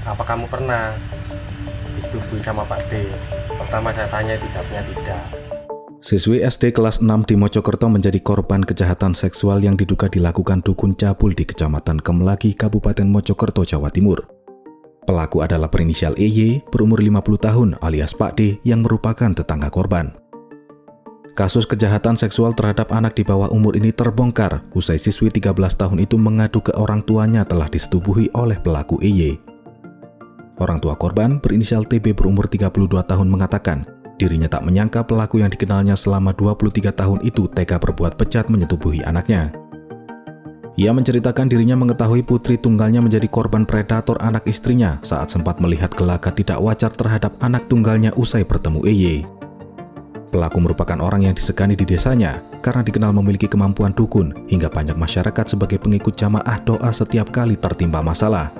Apa kamu pernah disetubui sama Pak D? Pertama saya tanya itu jawabnya tidak. Siswi SD kelas 6 di Mojokerto menjadi korban kejahatan seksual yang diduga dilakukan dukun cabul di Kecamatan Kemlagi, Kabupaten Mojokerto, Jawa Timur. Pelaku adalah berinisial EY, berumur 50 tahun alias Pak D yang merupakan tetangga korban. Kasus kejahatan seksual terhadap anak di bawah umur ini terbongkar usai siswi 13 tahun itu mengadu ke orang tuanya telah disetubuhi oleh pelaku EY. Orang tua korban berinisial TB berumur 32 tahun mengatakan, dirinya tak menyangka pelaku yang dikenalnya selama 23 tahun itu tega berbuat bejat menyetubuhi anaknya. Ia menceritakan dirinya mengetahui putri tunggalnya menjadi korban predator anak istrinya saat sempat melihat gelagat tidak wajar terhadap anak tunggalnya usai bertemu EY. Pelaku merupakan orang yang disegani di desanya karena dikenal memiliki kemampuan dukun hingga banyak masyarakat sebagai pengikut jamaah doa setiap kali tertimpa masalah.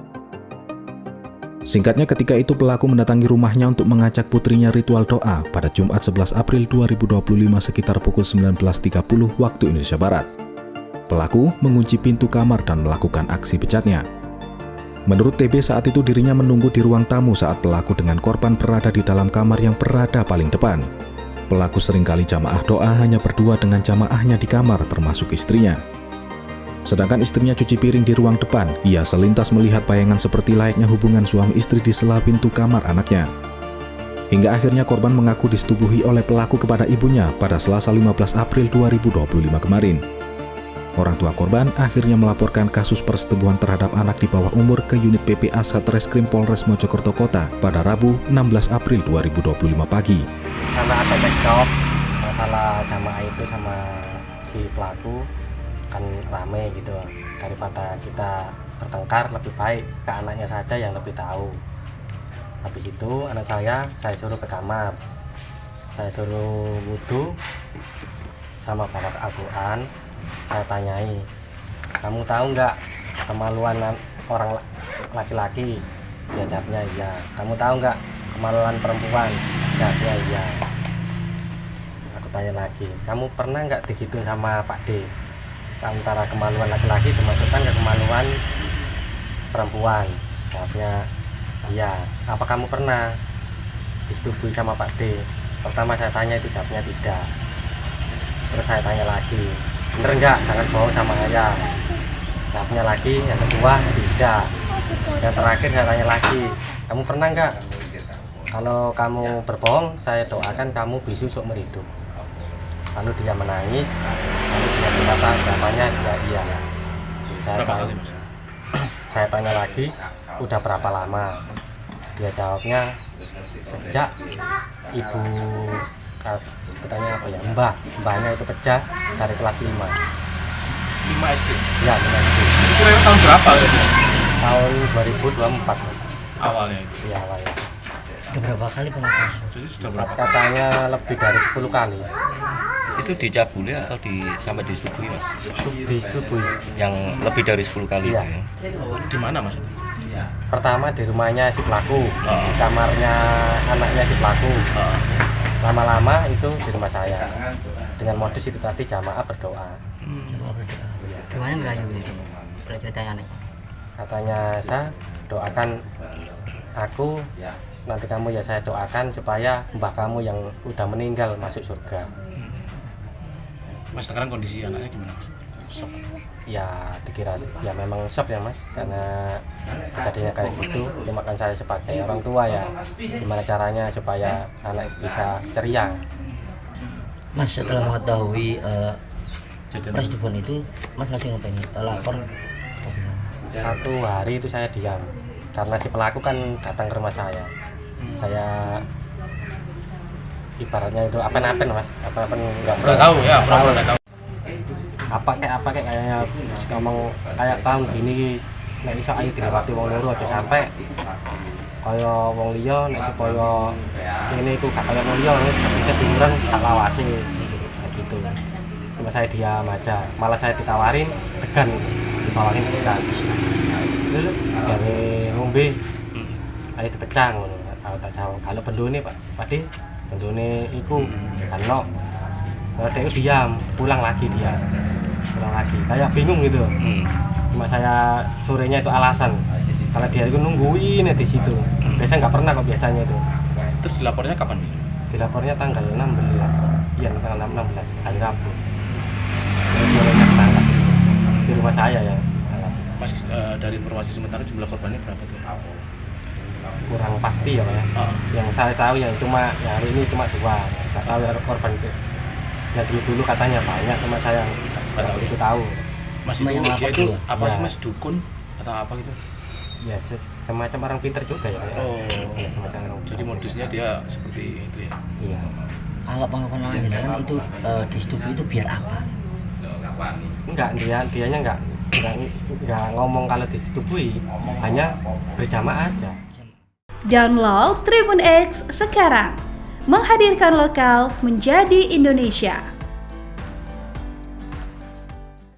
Singkatnya, ketika itu pelaku mendatangi rumahnya untuk mengajak putrinya ritual doa pada Jumat 11 April 2025 sekitar pukul 19.30 waktu Indonesia Barat. Pelaku mengunci pintu kamar dan melakukan aksi bejatnya. Menurut TB saat itu dirinya menunggu di ruang tamu saat pelaku dengan korban berada di dalam kamar yang berada paling depan. Pelaku seringkali jamaah doa hanya berdua dengan jamaahnya di kamar termasuk istrinya. Sedangkan istrinya cuci piring di ruang depan, ia selintas melihat bayangan seperti layaknya hubungan suami istri di sela pintu kamar anaknya. Hingga akhirnya korban mengaku disetubuhi oleh pelaku kepada ibunya pada Selasa 15 April 2025 kemarin. Orang tua korban akhirnya melaporkan kasus persetubuhan terhadap anak di bawah umur ke unit PPA Satreskrim Polres Mojokerto Kota pada Rabu 16 April 2025 pagi. Karena ada cekcok masalah jamaah itu sama si pelaku, kan rame gitu, daripada kita bertengkar lebih baik ke anaknya saja yang lebih tahu. Habis itu anak saya suruh ke kamar, saya suruh wudhu sama bawa ke Al-Quran. Saya tanyai, kamu tahu nggak kemaluan orang laki-laki? Dia jawabnya iya. Kamu tahu nggak kemaluan perempuan? Jawabnya iya. Aku tanya lagi, kamu pernah nggak digituin sama Pak D? Antara kemaluan laki-laki dimasukkan ke kemaluan perempuan. Jawabnya iya. Apa kamu pernah disetubui sama Pak D? Pertama saya tanya itu jawabnya tidak. Terus saya tanya lagi, bener enggak jangan bohong sama ayah? Jawabnya lagi yang kedua tidak. Yang terakhir saya tanya lagi, kamu pernah enggak kalau kamu berbohong saya doakan kamu besok meredup? Lalu dia menangis, lalu dia berkata jawabannya iya. Saya tanya lagi, udah berapa lama? Dia jawabnya sejak ibu sebetulnya apa ya, mbahnya itu pecah dari kelas 5 SD? Ya, 5 SD. Itu kira-kira tahun berapa? Tahun 2024 Awalnya itu? Iya, awalnya. Sudah berapa kali pernah? Jadi sudah berapa? Katanya lebih dari 10 kali. Itu dicabuli atau sampai disetubui, Mas? Disetubui. Yang lebih dari 10 kali Iya. itu ya? Di mana, Mas? Pertama di rumahnya si pelaku, di kamarnya anaknya si pelaku. Lama-lama itu di rumah saya. Dengan modus itu tadi jamaah berdoa. Gimana ngerayu itu? Boleh ceritanya nih. Katanya saya doakan aku, nanti kamu ya saya doakan supaya mbah kamu yang udah meninggal masuk surga. Mas, sekarang kondisi anaknya gimana, Mas? Shock. Ya dikira ya memang shock ya Mas, karena kejadiannya kayak gitu. Cuma kan saya sebagai orang tua ya gimana caranya supaya anak bisa ceria. Mas, setelah mengetahui Jadi persetubuhan itu, Mas langsung ngapain? Lapor? Satu hari itu saya diam karena si pelaku kan datang ke rumah saya. Saya ibaratnya itu apen-apen Mas, apen-apen nggak udah tahu ya, pernah tahu. apa kayak kayaknya ngomong kayak tahun gini nek iso ayo dilewati wong loro aja sampai kaya wong liya nek supaya kene iku gak kaya wong liya bisa diurang tak lawase kayak gitu. Cuma saya diam aja, malah saya ditawarin degan, ditawarin degan. Terus gawe ngombe ayo dipecah ngono. Tak jawab kalau bendone Pak D, bendone iku kan no. Kalau dia diam, pulang lagi, kayak bingung gitu. Cuma saya sorenya itu alasan Kalau dia itu nungguin di situ. Biasanya nggak pernah kok biasanya itu. Terus dilapornya kapan nih? Dilapornya tanggal 16. Iya, tanggal 16 hari Rabu. Terus mereka ketangkap di rumah saya ya. Mas, dari informasi sementara jumlah korbannya berapa tuh? Kurang pasti ya Pak ya. Yang saya tahu yang hari ini cuma 2. Nggak tahu ya korban itu. Yang dulu katanya banyak, cuma saya nggak begitu tahu. Mas Cuma itu yang dia lapor itu dua. apa Ya. sih Mas, dukun atau apa gitu? Ya semacam orang pintar juga ya Pak ya. Oh, Ya, semacam orang jadi modusnya dia seperti itu ya? Iya. Kalau pengakuan jenengan itu disetujui itu biar apa? Enggak, dianya enggak ngomong kalau disetujui, hanya berjamaah aja. Download Tribun X sekarang, menghadirkan lokal menjadi Indonesia.